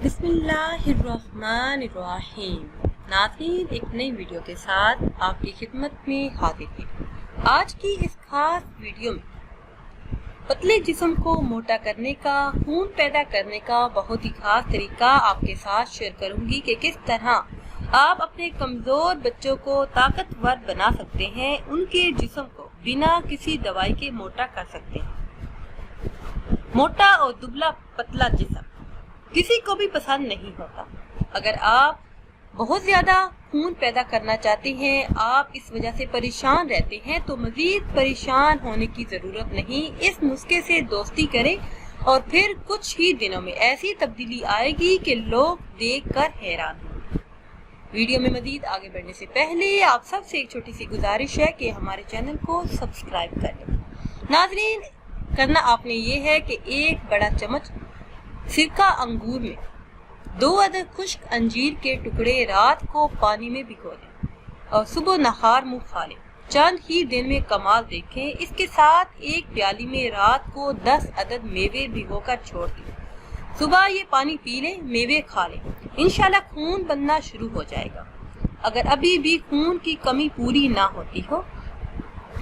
बिस्मिल्लाहिर्रहमानिर्रहीम। नाज़रीन, एक नई वीडियो के साथ आपकी खिदमत में हाजिर है। आज की इस खास वीडियो में पतले जिस्म को मोटा करने का, खून पैदा करने का बहुत ही खास तरीका आपके साथ शेयर करूंगी कि किस तरह आप अपने कमजोर बच्चों को ताकतवर बना सकते हैं, उनके जिस्म को बिना किसी दवाई के मोटा कर सकते हैं। मोटा और दुबला पतला जिस्म किसी को भी पसंद नहीं होता। अगर आप बहुत ज्यादा खून पैदा करना चाहते हैं, आप इस वजह से परेशान रहते हैं, तो मजीद परेशान होने की जरूरत नहीं। इस नुस्खे से दोस्ती करें और फिर कुछ ही दिनों में ऐसी तब्दीली आएगी कि लोग देखकर हैरान होंगे। वीडियो में मजीद आगे बढ़ने से पहले आप सबसे एक छोटी सी गुजारिश है कि हमारे चैनल को सब्सक्राइब कर लें। नाज़रीन, करना आपने ये है कि एक बड़ा चम्मच सिरका अंगूर में 2 अदद खुश्क अंजीर के टुकड़े रात को पानी में भिगो दें और सुबह नहार मुंह खा लें। चंद ही दिन में कमाल देखें। इसके साथ एक प्याली में रात को 10 अदद मेवे भिगोकर छोड़ दें। सुबह ये पानी पी लें, मेवे खा लें, इंशाल्लाह खून बनना शुरू हो जाएगा। अगर अभी भी खून की कमी पूरी ना होती हो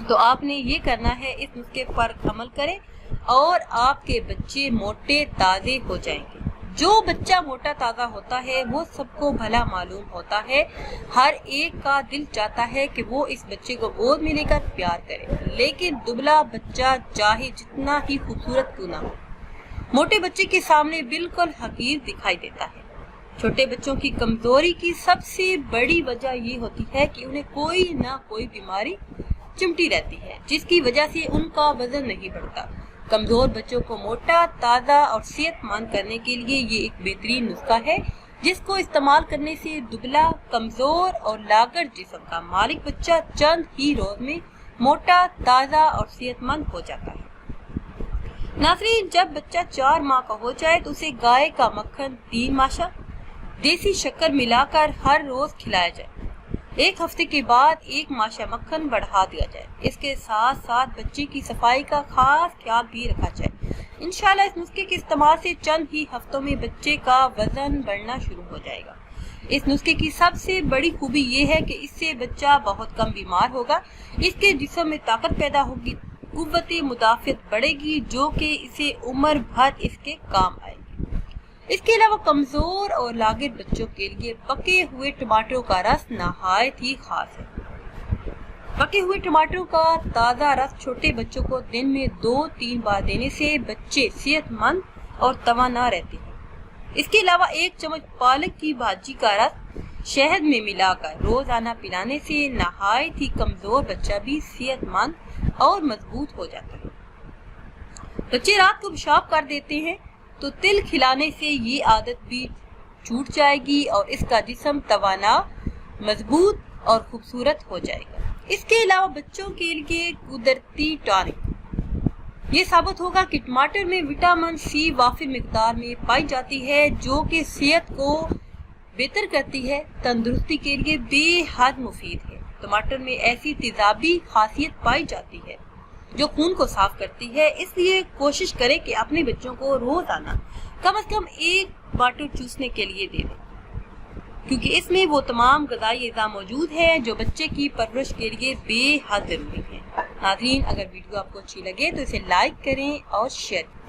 तो आपने ये करना है, इस नुस्खे पर अमल करें और आपके बच्चे मोटे ताजे हो जाएंगे। जो बच्चा मोटा ताजा होता है वो सबको भला मालूम होता है। हर एक का दिल चाहता है कि वो इस बच्चे को गोद में लेकर प्यार करे, लेकिन दुबला बच्चा चाहे जितना ही खूबसूरत क्यों ना हो, मोटे बच्चे के सामने बिल्कुल हकीर दिखाई देता है। छोटे बच्चों की कमजोरी की सबसे बड़ी वजह ये होती है कि उन्हें कोई ना कोई बीमारी चिमटी रहती है, जिसकी वजह से उनका वजन नहीं बढ़ता। कमजोर बच्चों को मोटा, ताज़ा और सेहतमंद करने के लिए ये एक बेहतरीन नुस्खा है, जिसको इस्तेमाल करने से दुबला, कमजोर और लागर जिस्म का मालिक बच्चा चंद ही रोज में मोटा, ताज़ा और सेहतमंद हो जाता है। नाज़रीन, जब बच्चा 4 माह का हो जाए तो उसे गाय का मक्खन 3 माशा देसी शक्कर मिलाकर हर रोज खिलाया जाए। 1 हफ्ते के बाद 1 माशा मक्खन बढ़ा दिया जाए। इसके साथ साथ बच्चे की सफाई का खास ख्याल भी रखा जाए। इंशाल्लाह इस नुस्खे के इस्तेमाल से चंद ही हफ्तों में बच्चे का वजन बढ़ना शुरू हो जाएगा। इस नुस्खे की सबसे बड़ी खूबी ये है कि इससे बच्चा बहुत कम बीमार होगा, इसके जिस्म में ताकत पैदा होगी, कुव्वत मुदाफियत बढ़ेगी, जो कि इसे उम्र भर इसके काम आएगी। इसके अलावा कमजोर और लागिर बच्चों के लिए पके हुए टमाटरों का रस नहायत ही खास है। पके हुए टमाटरों का ताज़ा रस छोटे बच्चों को दिन में 2-3 बार देने से बच्चे सेहतमंद और तवाना रहते हैं। इसके अलावा 1 चम्मच पालक की भाजी का रस शहद में मिलाकर रोजाना पिलाने से नहायत ही कमजोर बच्चा भी सेहतमंद और मजबूत हो जाता है। बच्चे रात को पेशाब कर देते हैं तो तिल खिलाने से ये आदत भी छूट जाएगी और इसका जिस्म तवाना, मजबूत और खूबसूरत हो जाएगा। इसके अलावा बच्चों के लिए कुदरती टॉनिक ये साबित होगा कि टमाटर में विटामिन सी वाफिर मिकदार में पाई जाती है, जो कि सेहत को बेहतर करती है, तंदुरुस्ती के लिए बेहद मुफीद है। टमाटर में ऐसी तेजाबी खासियत पाई जाती है जो खून को साफ करती है। इसलिए कोशिश करें कि अपने बच्चों को रोजाना कम से कम 1 टमाटर चूसने के लिए दे दें, क्योंकि इसमें वो तमाम ग़िज़ाई अज़ा मौजूद है जो बच्चे की परवरिश के लिए बेहद जरूरी है। नाज़रीन, अगर वीडियो आपको अच्छी लगे तो इसे लाइक करें और शेयर करें।